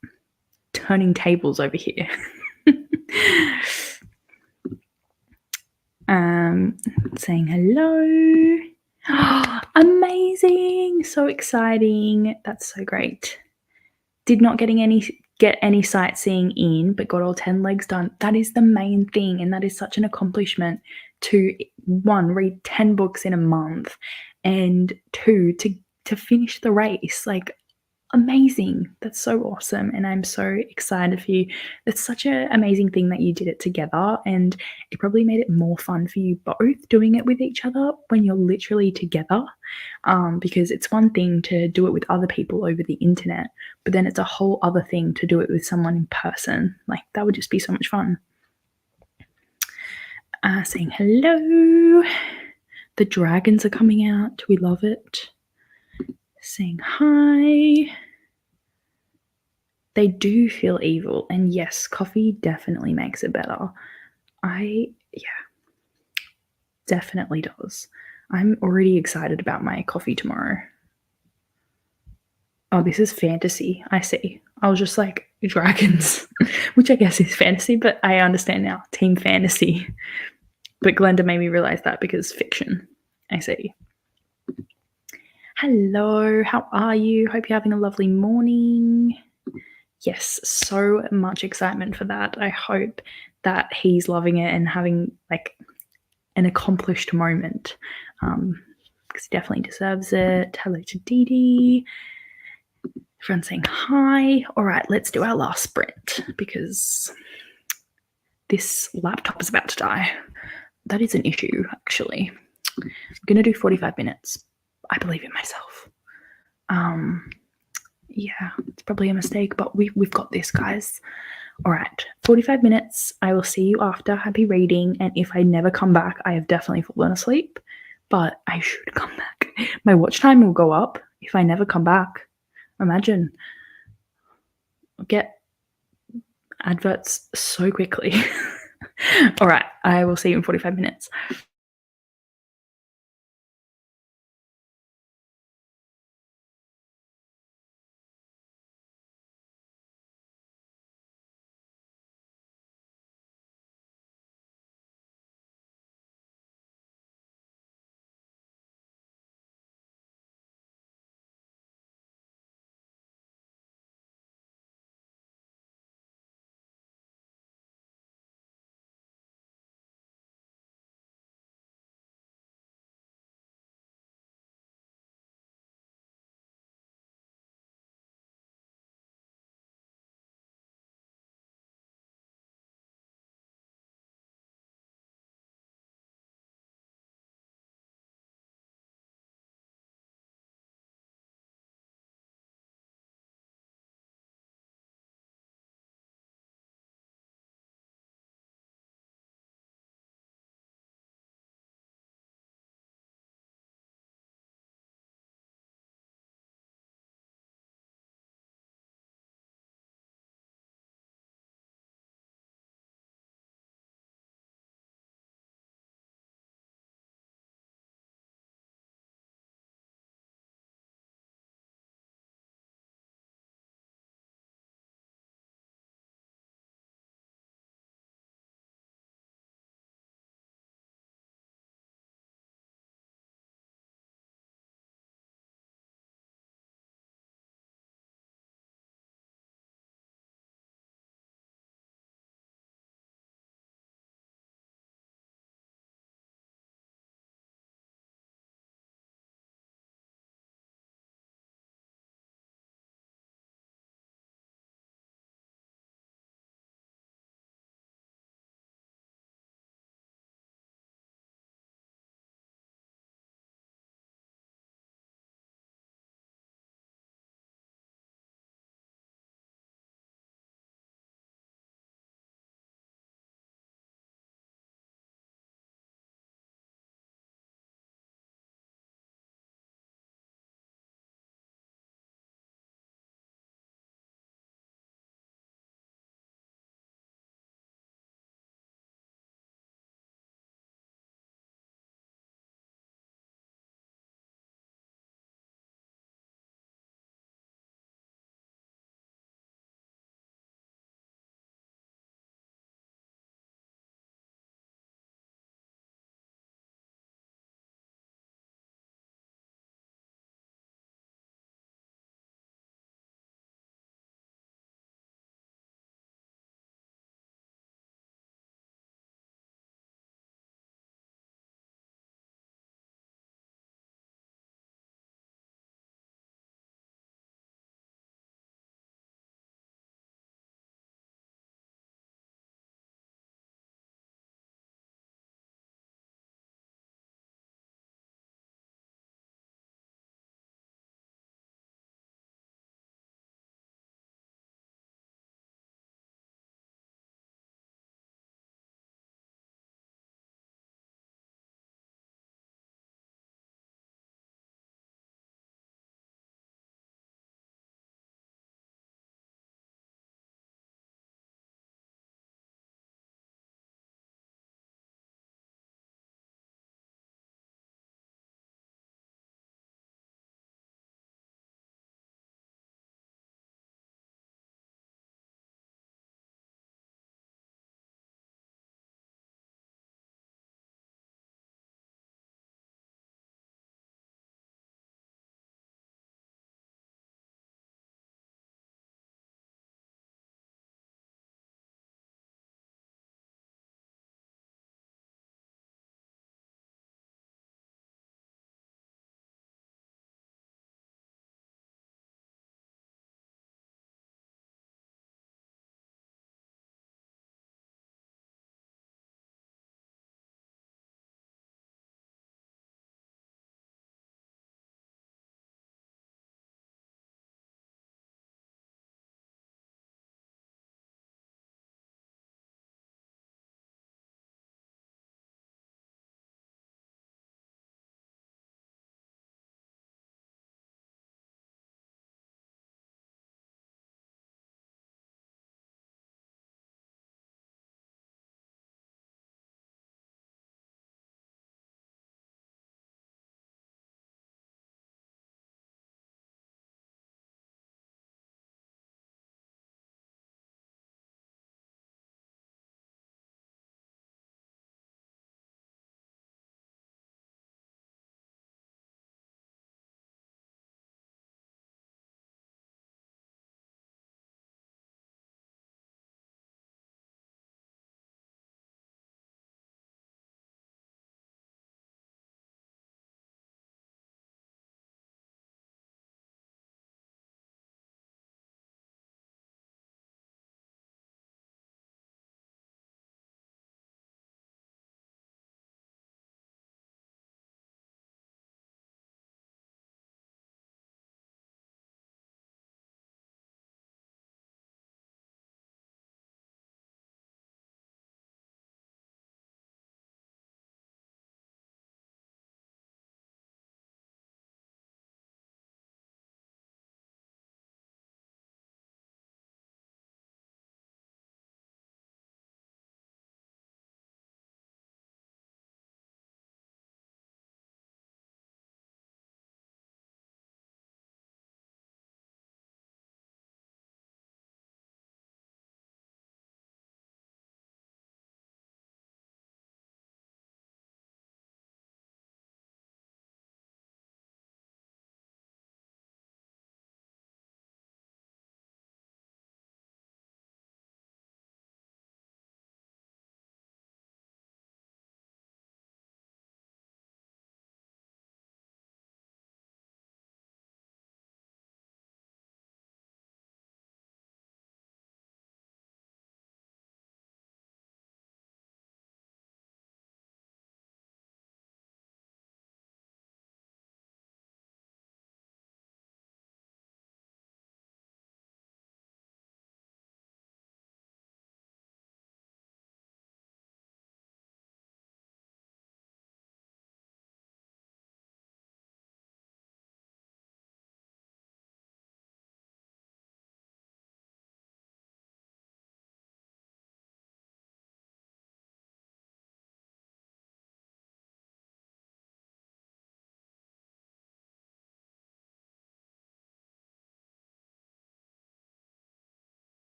Speaker 1: turning tables over here. Saying hello. Amazing. So exciting. That's so great. Did not get any sightseeing in, but got all 10 legs done. That is the main thing, and that is such an accomplishment to, one, read 10 books in a month, and two, to finish the race. Like, amazing. That's so awesome, and I'm so excited for you. It's such an amazing thing that you did it together, and it probably made it more fun for you both doing it with each other when you're literally together, because it's one thing to do it with other people over the internet, but then it's a whole other thing to do it with someone in person. Like, that would just be so much fun. Saying hello. The dragons are coming out. We love it. Saying hi. They do feel evil, and yes, coffee definitely makes it better. Definitely does. I'm already excited about my coffee tomorrow. Oh, this is fantasy. I see. I was just like, dragons, which I guess is fantasy, but I understand now. Team fantasy. But Glenda made me realize that, because fiction. I see. Hello, how are you? Hope you're having a lovely morning. Yes, so much excitement for that. I hope that he's loving it and having like an accomplished moment, because he definitely deserves it. Hello to Dee Dee. Everyone's saying hi. All right, let's do our last sprint, because this laptop is about to die. That is an issue, actually. I'm going to do 45 minutes. I believe in myself. Yeah, it's probably a mistake, but we've got this, guys. All right, 45 minutes. I will see you after. Happy reading. And if I never come back, I have definitely fallen asleep, but I should come back. My watch time will go up if I never come back. Imagine. I'll get adverts so quickly. All right, I will see you in 45 minutes.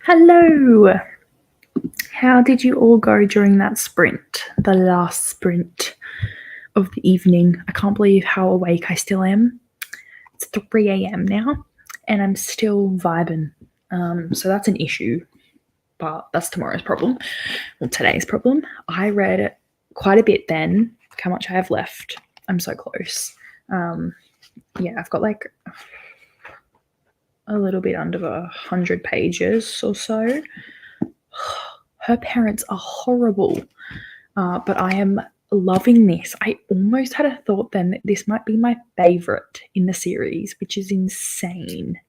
Speaker 1: Hello! How did you all go during that sprint? The last sprint of the evening. I can't believe how awake I still am. It's 3 a.m. now, and I'm still vibing. So that's an issue, but that's tomorrow's problem. Well, today's problem. I read quite a bit then. Look how much I have left. I'm so close. Yeah, I've got like a little bit under 100 pages or so. Her parents are horrible, but I am loving this. I almost had a thought then that this might be my favorite in the series, which is insane.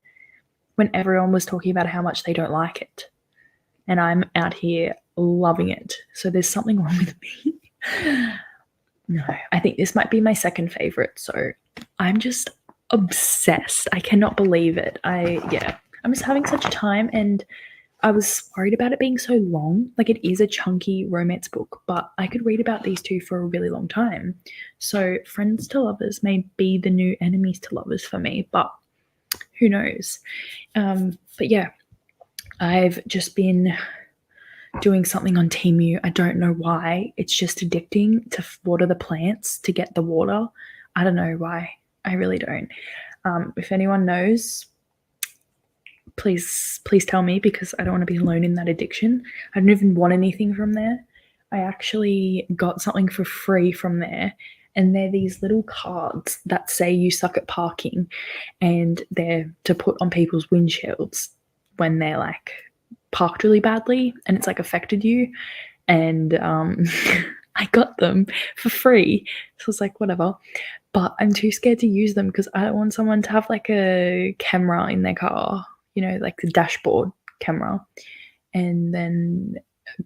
Speaker 1: When everyone was talking about how much they don't like it, and I'm out here loving it. So there's something wrong with me. No, I think this might be my second favorite. So I'm just obsessed. I cannot believe it. I'm just having such a time, and I was worried about it being so long. Like, it is a chunky romance book, but I could read about these two for a really long time. So friends to lovers may be the new enemies to lovers for me, but who knows? But yeah, I've just been doing something on Temu. I don't know why. It's just addicting to water the plants to get the water. I don't know why. I really don't. If anyone knows, please tell me, because I don't want to be alone in that addiction. I don't even want anything from there. I actually got something for free from there, and they're these little cards that say you suck at parking, and they're to put on people's windshields when they're like parked really badly and it's like affected you. And I got them for free, so I was like, whatever. But I'm too scared to use them because I don't want someone to have like a camera in their car, like the dashboard camera, and then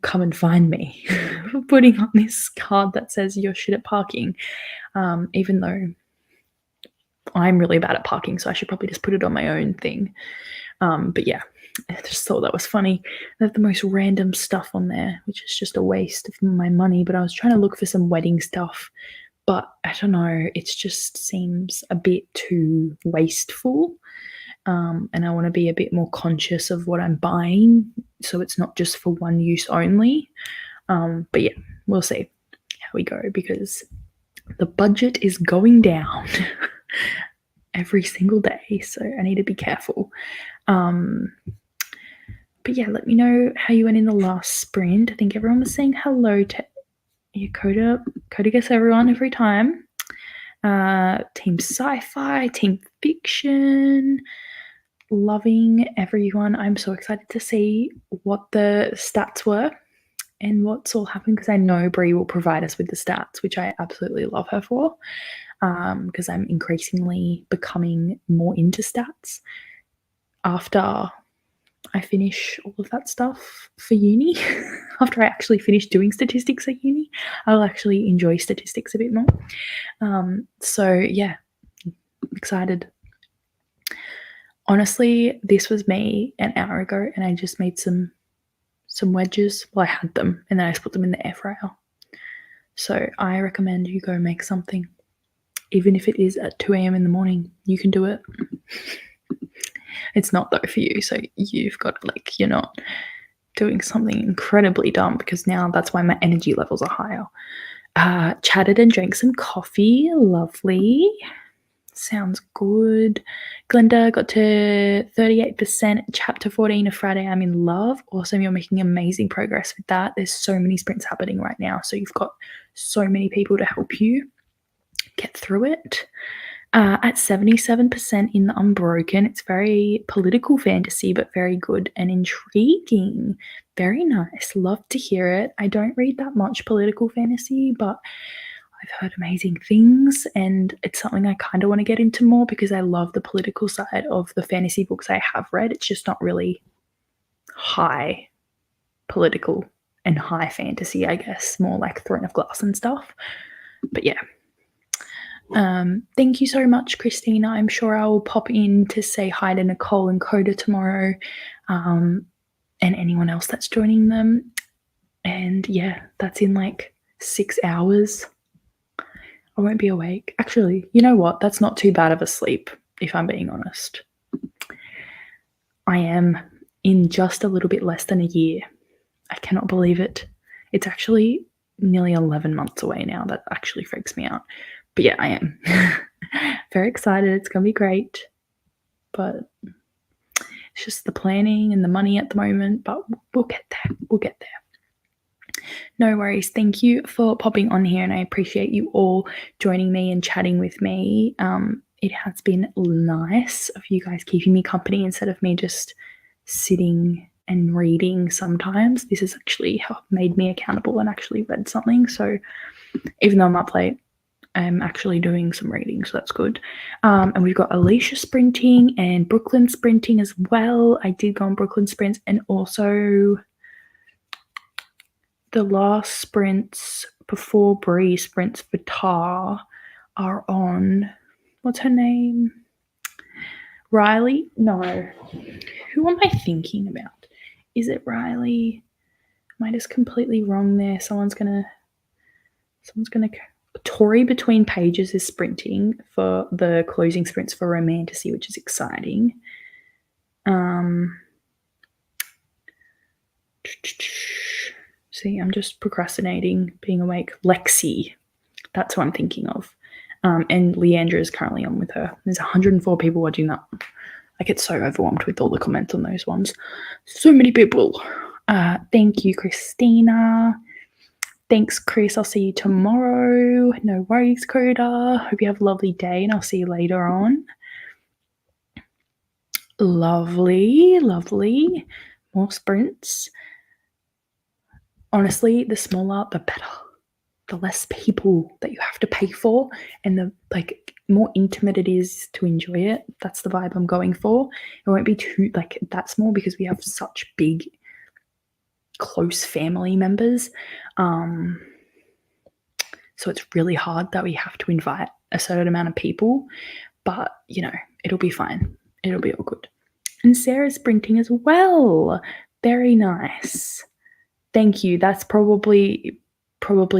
Speaker 1: come and find me for putting on this card that says you're shit at parking, even though I'm really bad at parking, so I should probably just put it on my own thing. But yeah, I just thought that was funny. They have the most random stuff on there, which is just a waste of my money. But I was trying to look for some wedding stuff, but I don't know, it just seems a bit too wasteful. And I want to be a bit more conscious of what I'm buying, so it's not just for one use only. But yeah, we'll see how we go, because the budget is going down every single day, so I need to be careful. But yeah, let me know how you went in the last sprint. I think everyone was saying hello to you. Coda gets everyone every time. Team sci-fi, team fiction, loving everyone. I'm so excited to see what the stats were and what's all happened, because I know Brie will provide us with the stats, which I absolutely love her for, because I'm increasingly becoming more into stats after I finish all of that stuff for uni. After I actually finish doing statistics at uni, I'll actually enjoy statistics a bit more. So yeah, excited. Honestly, this was me an hour ago, and I just made some wedges. Well, I had them, and then I just put them in the air fryer. So I recommend you go make something, even if it is at 2 a.m. in the morning. You can do it. It's not though for you, so you've got, like, you're not doing something incredibly dumb, because now that's why my energy levels are higher. Chatted and drank some coffee. Lovely. Sounds good. Glenda got to 38%, chapter 14 of Friday I'm in Love. Awesome, you're making amazing progress with that. There's so many sprints happening right now, so you've got so many people to help you get through it. At 77% in the Unbroken. It's very political fantasy, but very good and intriguing. Very nice. Love to hear it. I don't read that much political fantasy, but I've heard amazing things, and it's something I kind of want to get into more, because I love the political side of the fantasy books I have read. It's just not really high political and high fantasy, I guess, more like Throne of Glass and stuff. But yeah. Thank you so much, Christina. I'm sure I will pop in to say hi to Nicole and Coda tomorrow, and anyone else that's joining them. And yeah, that's in like 6 hours. I won't be awake. Actually, you know what? That's not too bad of a sleep, if I'm being honest. I am in just a little bit less than a year. I cannot believe it. It's actually nearly 11 months away now. That actually freaks me out. But yeah, I am. Very excited. It's going to be great. But it's just the planning and the money at the moment. But we'll get there. We'll get there. No worries. Thank you for popping on here, and I appreciate you all joining me and chatting with me. It has been nice of you guys keeping me company instead of me just sitting and reading sometimes. This has actually made me accountable and actually read something. So even though I'm up late, I'm actually doing some reading, so that's good. And we've got Alicia sprinting and Brooklyn sprinting as well. I did go on Brooklyn sprints, and also the last sprints before Bree sprints for Tar are on, what's her name? Riley? No. Who am I thinking about? Is it Riley? Am I just completely wrong there? Someone's gonna Tori Between Pages is sprinting for the closing sprints for Romantasy, which is exciting. See, I'm just procrastinating being awake. Lexi, that's who I'm thinking of. And Leandra is currently on with her. There's 104 people watching that. I get so overwhelmed with all the comments on those ones. So many people. Thank you, Christina. Thanks, Chris. I'll see you tomorrow. No worries, Coda. Hope you have a lovely day, and I'll see you later on. Lovely, lovely. More sprints. Honestly, the smaller, the better. The less people that you have to pay for, and the more intimate it is to enjoy it. That's the vibe I'm going for. It won't be too that small because we have such big, close family members. So it's really hard that we have to invite a certain amount of people, but it'll be fine. It'll be all good. And Sarah's sprinting as well. Very nice. Thank you. That's probably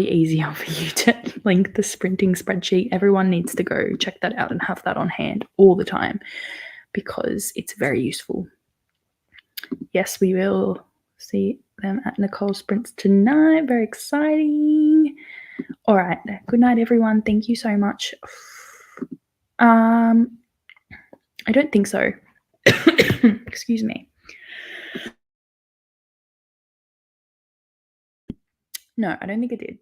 Speaker 1: easier for you to link the sprinting spreadsheet. Everyone needs to go check that out and have that on hand all the time because it's very useful. Yes, we will see them at Nicole's sprints tonight. Very exciting. All right. Good night, everyone. Thank you so much. I don't think so. Excuse me. No, I don't think I did.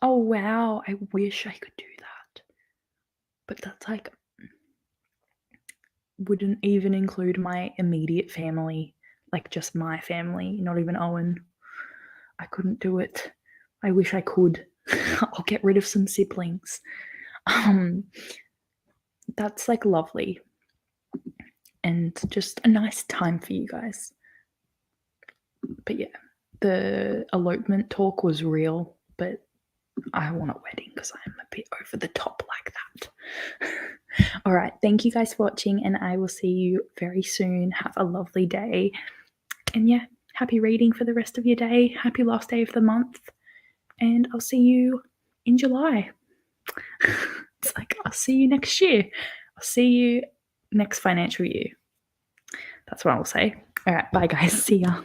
Speaker 1: Oh, wow. I wish I could do that. But that's wouldn't even include my immediate family, just my family, not even Owen. I couldn't do it. I wish I could. I'll get rid of some siblings. That's lovely. And just a nice time for you guys. But yeah, the elopement talk was real, but I want a wedding because I'm a bit over the top like that. All right. Thank you guys for watching, and I will see you very soon. Have a lovely day. And yeah, happy reading for the rest of your day. Happy last day of the month. And I'll see you in July. It's I'll see you next year. I'll see you next financial year. That's what I will say. All right. Bye, guys. See ya.